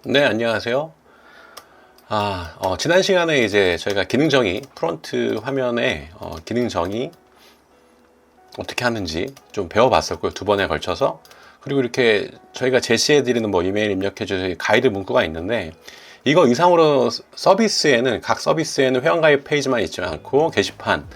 네, 안녕하세요. 지난 시간에 이제 저희가 기능 정의, 프론트 화면에 기능 정의 어떻게 하는지 좀 배워봤었고요. 두 번에 걸쳐서. 그리고 이렇게 저희가 제시해드리는 뭐 이메일 입력해주세요 가이드 문구가 있는데, 이거 이상으로 각 서비스에는 회원가입 페이지만 있지 않고 게시판,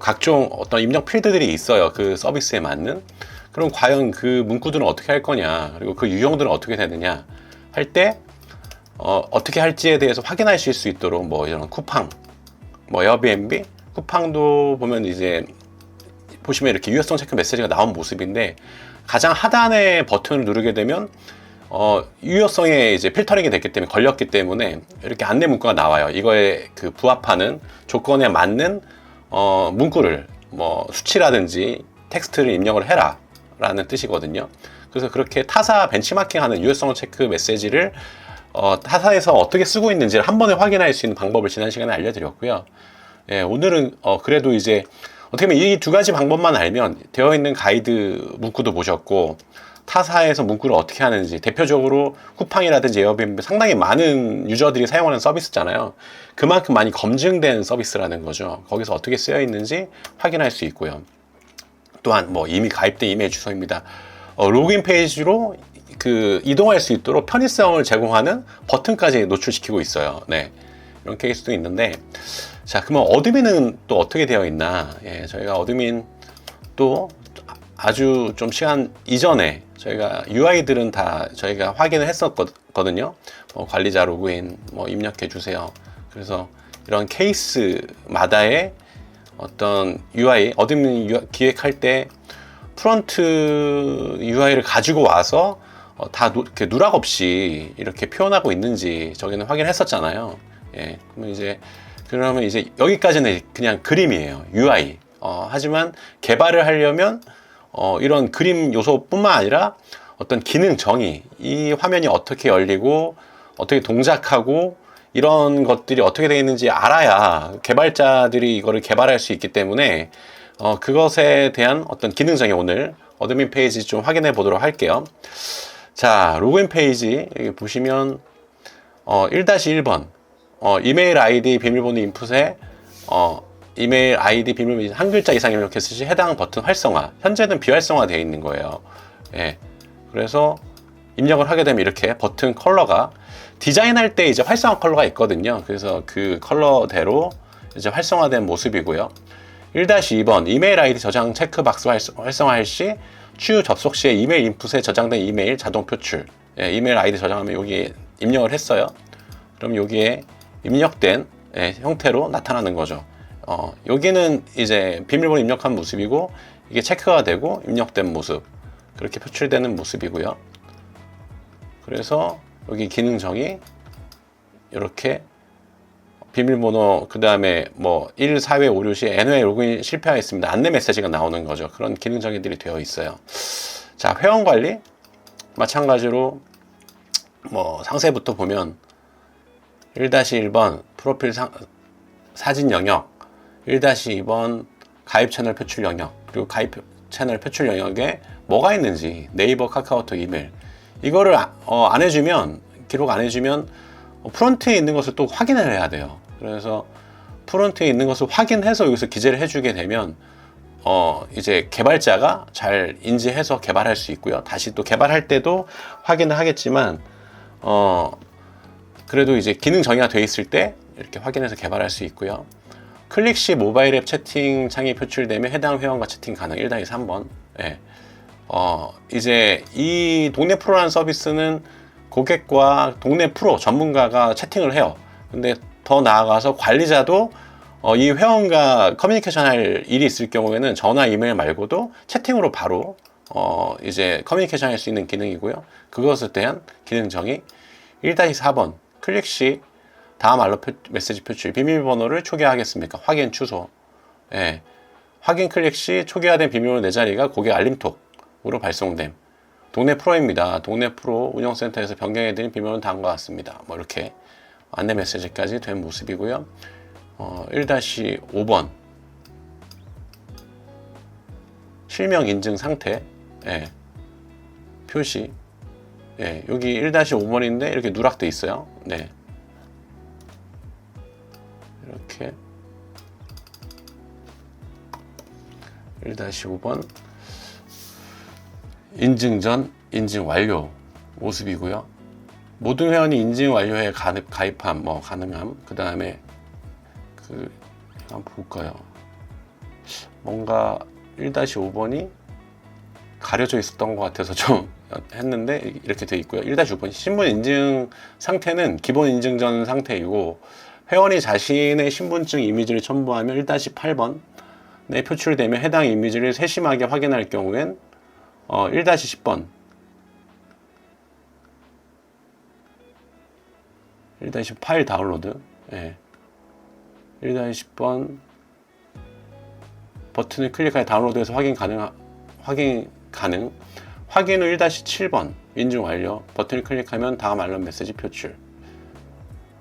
각종 어떤 입력 필드들이 있어요. 그 서비스에 맞는. 그럼 과연 그 문구들은 어떻게 할 거냐, 그리고 그 유형들은 어떻게 되느냐 할 때, 어떻게 할지에 대해서 확인하실 수 있도록 뭐 이런 쿠팡, 뭐 에어비앤비, 쿠팡도 보면 이제 보시면 이렇게 유효성 체크 메시지가 나온 모습인데, 가장 하단의 버튼을 누르게 되면 유효성에 이제 필터링이 됐기 때문에, 걸렸기 때문에 이렇게 안내 문구가 나와요. 이거에 그 부합하는 조건에 맞는 문구를, 뭐 수치라든지 텍스트를 입력을 해라 라는 뜻이거든요. 그래서 그렇게 타사 벤치마킹하는 유효성 체크 메시지를 타사에서 어떻게 쓰고 있는지를 한 번에 확인할 수 있는 방법을 지난 시간에 알려드렸고요. 예, 오늘은 그래도 이제 어떻게 보면 이 두 가지 방법만 알면, 되어 있는 가이드 문구도 보셨고, 타사에서 문구를 어떻게 하는지, 대표적으로 쿠팡이라든지 에어비앤비 상당히 많은 유저들이 사용하는 서비스잖아요. 그만큼 많이 검증된 서비스라는 거죠. 거기서 어떻게 쓰여 있는지 확인할 수 있고요. 또한 뭐 이미 가입된 이메일 주소입니다. 로그인 페이지로 이동할 수 있도록 편의성을 제공하는 버튼까지 노출시키고 있어요. 네, 이런 케이스도 있는데, 자, 그러면 어드민은 또 어떻게 되어 있나? 예, 저희가 어드민 또 아주 좀 시간 이전에 저희가 UI들은 다 저희가 확인을 했었거든요. 관리자 로그인 뭐 입력해 주세요. 그래서 이런 케이스마다의 어떤 UI, 어드민 기획할 때 프론트 UI를 가지고 와서 다 이렇게 누락 없이 이렇게 표현하고 있는지 저기는 확인했었잖아요. 예, 그러면 이제 여기까지는 그냥 그림이에요. UI. 하지만 개발을 하려면 이런 그림 요소뿐만 아니라 어떤 기능 정의, 이 화면이 어떻게 열리고 어떻게 동작하고 이런 것들이 어떻게 되어 있는지 알아야 개발자들이 이거를 개발할 수 있기 때문에, 그것에 대한 어떤 기능 정의, 오늘 어드민 페이지 좀 확인해 보도록 할게요. 자, 로그인 페이지 여기 보시면 1-1번 이메일 아이디 비밀번호 인풋에 이메일 아이디 비밀번호 한 글자 이상 입력했을 시 해당 버튼 활성화, 현재는 비활성화 되어 있는 거예요. 예, 그래서 입력을 하게 되면 이렇게 버튼 컬러가, 디자인할 때 이제 활성화 컬러가 있거든요. 그래서 그 컬러대로 이제 활성화된 모습이고요. 1-2번 이메일 아이디 저장 체크박스 활성화할 시 추후 접속 시에 이메일 인풋에 저장된 이메일 자동 표출. 예, 이메일 아이디 저장하면 여기에 입력을 했어요. 그럼 여기에 입력된 형태로 나타나는 거죠. 여기는 이제 비밀번호 입력한 모습이고, 이게 체크가 되고 입력된 모습, 그렇게 표출되는 모습이고요. 그래서 여기 기능 정의 이렇게 비밀번호, 그 다음에 뭐 1, 4회, 5, 6시 N회 로그인 실패하였습니다. 안내 메시지가 나오는 거죠. 그런 기능 정의들이 되어 있어요. 자, 회원 관리 마찬가지로 뭐 상세부터 보면 1-1번 프로필 사진 영역, 1-2번 가입 채널 표출 영역, 그리고 가입 채널 표출 영역에 뭐가 있는지, 네이버, 카카오톡, 이메일, 이거를 안 해주면, 기록 안 해주면 프론트에 있는 것을 또 확인을 해야 돼요. 그래서 프론트에 있는 것을 확인해서 여기서 기재를 해주게 되면 이제 개발자가 잘 인지해서 개발할 수 있고요. 다시 또 개발할 때도 확인을 하겠지만, 그래도 이제 기능 정의가 되어 있을 때 이렇게 확인해서 개발할 수 있고요. 클릭 시 모바일 앱 채팅 창이 표출되면 해당 회원과 채팅 가능. 1-3번. 예. 이제 이 동네 프로라는 서비스는 고객과 동네 프로 전문가가 채팅을 해요. 근데 더 나아가서 관리자도 이 회원과 커뮤니케이션 할 일이 있을 경우에는 전화, 이메일 말고도 채팅으로 바로 이제 커뮤니케이션 할 수 있는 기능이고요. 그것에 대한 기능 정의. 1-4번 클릭 시 다음 알로 메시지 표출, 비밀번호를 초기화하겠습니까? 확인 취소. 예. 확인 클릭 시 초기화된 비밀번호 4자리가 고객 알림톡으로 발송됨. 동네 프로입니다. 동네 프로 운영센터에서 변경해드린 비밀번호는 다음과 같습니다. 뭐 이렇게 안내 메시지까지 된 모습이고요. 1-5번 실명 인증 상태, 예. 표시, 예, 여기 1-5번인데 이렇게 누락돼 있어요. 네. 이렇게 1-5번 인증 전, 인증 완료 모습이고요. 모든 회원이 인증 완료에 가입함, 뭐 가능함. 그 다음에 한번 볼까요? 뭔가 1-5번이 가려져 있었던 것 같아서 좀 했는데 이렇게 돼 있고요. 1-5번 신분 인증 상태는 기본 인증 전 상태이고, 회원이 자신의 신분증 이미지를 첨부하면 1-8번에 표출되며 해당 이미지를 세심하게 확인할 경우엔 1-10번 1-10 파일 다운로드, 예. 1-10번 버튼을 클릭하여 다운로드해서 확인 가능. 확인 후 1-7번 인증 완료 버튼을 클릭하면 다음 알람 메시지 표출.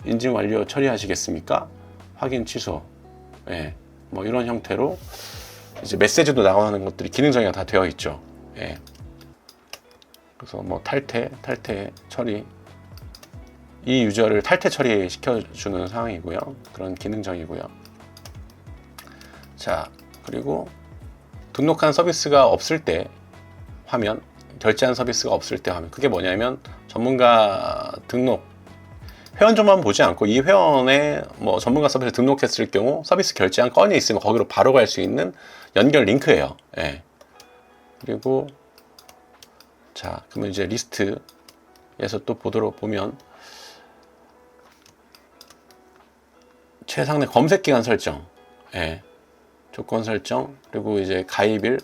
인증 완료 처리하시겠습니까? 확인 취소. 예. 뭐 이런 형태로 이제 메시지도 나가는 것들이 기능 정의가 다 되어 있죠. 예. 그래서 뭐 탈퇴 처리, 이 유저를 탈퇴 처리시켜주는 상황이고요. 그런 기능정이고요. 자, 그리고 등록한 서비스가 없을 때 화면, 결제한 서비스가 없을 때 화면. 그게 뭐냐면 전문가 등록, 회원 정보만 보지 않고 이 회원의 뭐 전문가 서비스 등록했을 경우 서비스 결제한 건이 있으면 거기로 바로 갈 수 있는 연결 링크예요. 예. 그리고 자, 그러면 이제 리스트에서 또 보면 최상의 검색 기간 설정, 예. 조건 설정, 그리고 이제 가입일,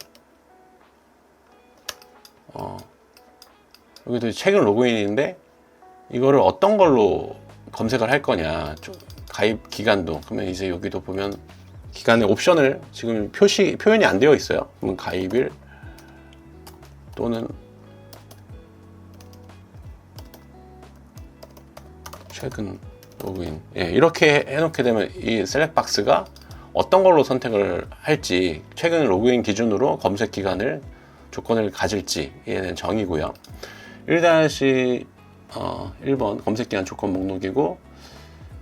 여기도 최근 로그인인데 이거를 어떤 걸로 검색을 할 거냐, 가입 기간도. 그러면 이제 여기도 보면 기간의 옵션을 지금 표현이 안 되어 있어요. 그러면 가입일 또는 최근 로그인, 예, 이렇게 해놓게 되면 이 셀렉트 박스가 어떤 걸로 선택을 할지, 최근 로그인 기준으로 검색 기간을 조건을 가질지에 대한 정의고요. 1-1번 검색 기간 조건 목록이고,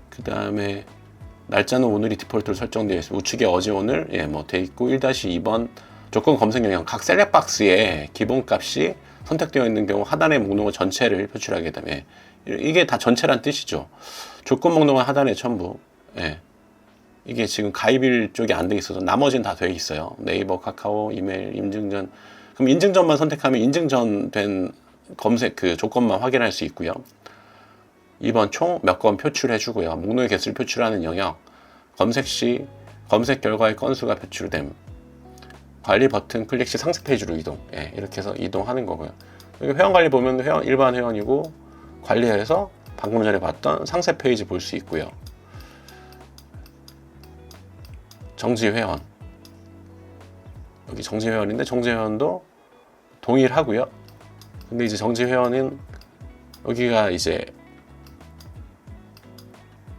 그 다음에 날짜는 오늘이 디폴트로 설정되어 있습니다. 우측에 어제 오늘, 예, 뭐 돼 있고, 1-2번 조건 검색 영역, 각 셀렉트 박스에 기본 값이 선택되어 있는 경우 하단의 목록을 전체를 표출하게 되면, 이게 다 전체란 뜻이죠. 조건 목록은 하단에 첨부. 예. 이게 지금 가입일 쪽이 안 돼 있어서 나머지는 다 돼 있어요. 네이버, 카카오, 이메일, 인증전. 그럼 인증전만 선택하면 인증전 된 검색 그 조건만 확인할 수 있고요. 2번 총 몇 건 표출해 주고요. 목록의 개수를 표출하는 영역. 검색 시 검색 결과의 건수가 표출됨. 관리 버튼 클릭 시 상세 페이지로 이동. 예, 이렇게 해서 이동하는 거고요. 여기 회원 관리 보면 일반 회원이고, 관리해서 방금 전에 봤던 상세 페이지 볼 수 있고요. 정지 회원, 여기 정지 회원인데 정지 회원도 동일하고요. 근데 이제 정지 회원은 여기가 이제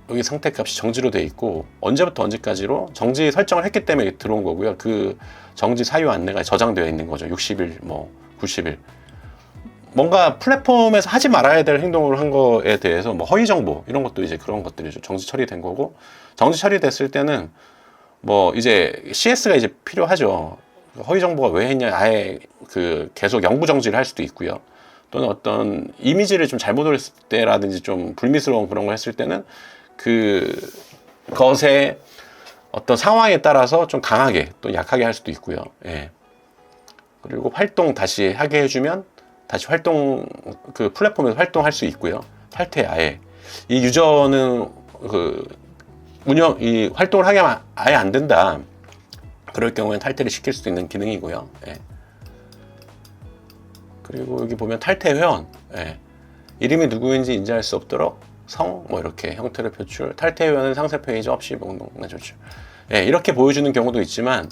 여기 상태값이 정지로 돼 있고, 언제부터 언제까지로 정지 설정을 했기 때문에 들어온 거고요. 그 정지 사유 안내가 저장되어 있는 거죠. 60일, 뭐 90일. 뭔가 플랫폼에서 하지 말아야 될 행동을 한 거에 대해서 뭐 허위 정보 이런 것도 이제 그런 것들이죠. 정지 처리된 거고, 정지 처리됐을 때는 뭐 이제 CS가 이제 필요하죠. 허위 정보가 왜 했냐, 아예 그 계속 영구 정지를 할 수도 있고요. 또는 어떤 이미지를 좀 잘못 올렸을 때라든지 좀 불미스러운 그런 걸 했을 때는 그것의 어떤 상황에 따라서 좀 강하게 또 약하게 할 수도 있고요. 예. 그리고 활동 다시 하게 해주면 다시 그 플랫폼에서 활동할 수 있고요. 탈퇴 아예. 이 유저는 이 활동을 하게 하면 아예 안 된다. 그럴 경우에는 탈퇴를 시킬 수 있는 기능이고요. 예. 그리고 여기 보면 탈퇴 회원. 예. 이름이 누구인지 인지할 수 없도록 성, 뭐 이렇게 형태를 표출. 탈퇴 회원은 상세 페이지 없이 목록만 조출. 예, 이렇게 보여주는 경우도 있지만,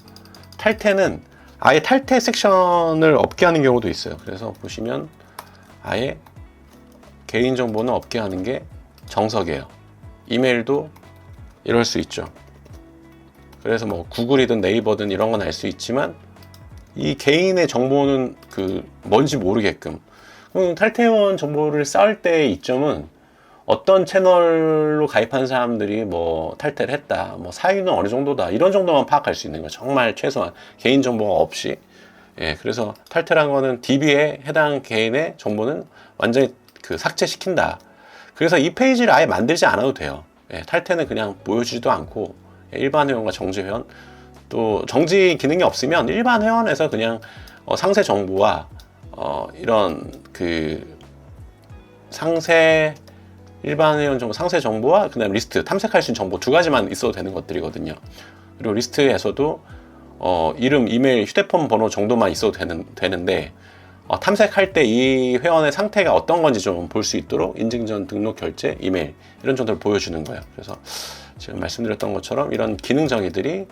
탈퇴는 아예 탈퇴 섹션을 없게 하는 경우도 있어요. 그래서 보시면 아예 개인정보는 없게 하는 게 정석이에요. 이메일도 이럴 수 있죠. 그래서 뭐 구글이든 네이버든 이런 건 알 수 있지만, 이 개인의 정보는 뭔지 모르게끔. 탈퇴원 정보를 쌓을 때의 이점은 어떤 채널로 가입한 사람들이 뭐 탈퇴를 했다, 뭐 사유는 어느 정도다, 이런 정도만 파악할 수 있는 거예요. 정말 최소한 개인 정보가 없이. 예, 그래서 탈퇴란 거는 DB에 해당 개인의 정보는 완전히 그 삭제시킨다. 그래서 이 페이지를 아예 만들지 않아도 돼요. 예, 탈퇴는 그냥 보여주지도 않고, 일반 회원과 정지 회원, 또 정지 기능이 없으면 일반 회원에서 그냥 상세 정보와 이런 그 일반 회원 정보, 상세 정보와 그다음 리스트, 탐색할 수 있는 정보 두 가지만 있어도 되는 것들이거든요. 그리고 리스트에서도 이름, 이메일, 휴대폰 번호 정도만 있어도 되는데 탐색할 때 이 회원의 상태가 어떤 건지 좀 볼 수 있도록 인증 전 등록 결제, 이메일 이런 정도를 보여주는 거예요. 그래서 지금 말씀드렸던 것처럼 이런 기능 정의들이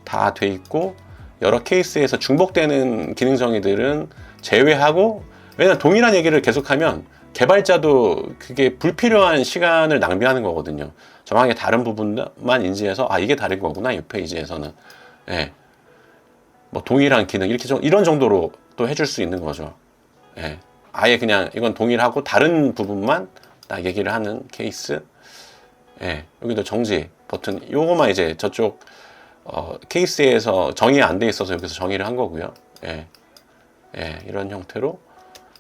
다 돼 있고, 여러 케이스에서 중복되는 기능 정의들은 제외하고, 왜냐면 동일한 얘기를 계속하면 개발자도 그게 불필요한 시간을 낭비하는 거거든요. 정확하게 다른 부분만 인지해서 이게 다른 거구나, 이 페이지에서는. 예. 뭐 동일한 기능 이런 정도로 또 해줄 수 있는 거죠. 예. 아예 그냥 이건 동일하고 다른 부분만 딱 얘기를 하는 케이스. 예. 여기도 정지 버튼, 요거만 이제 저쪽 케이스에서 정의 안 돼 있어서 여기서 정의를 한 거고요. 예. 예. 이런 형태로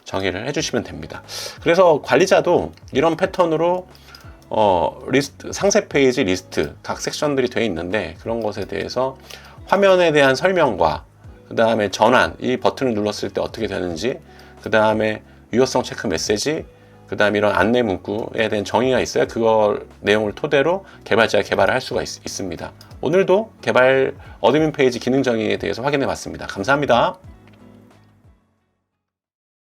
정의를 해주시면 됩니다. 그래서 관리자도 이런 패턴으로 리스트, 상세 페이지 리스트 각 섹션들이 되어 있는데, 그런 것에 대해서 화면에 대한 설명과 그 다음에 전환, 이 버튼을 눌렀을 때 어떻게 되는지, 그 다음에 유효성 체크 메시지, 그 다음에 이런 안내 문구에 대한 정의가 있어야 그걸 내용을 토대로 개발자가 개발을 할 수가 있습니다. 오늘도 개발 어드민 페이지 기능 정의에 대해서 확인해 봤습니다. 감사합니다.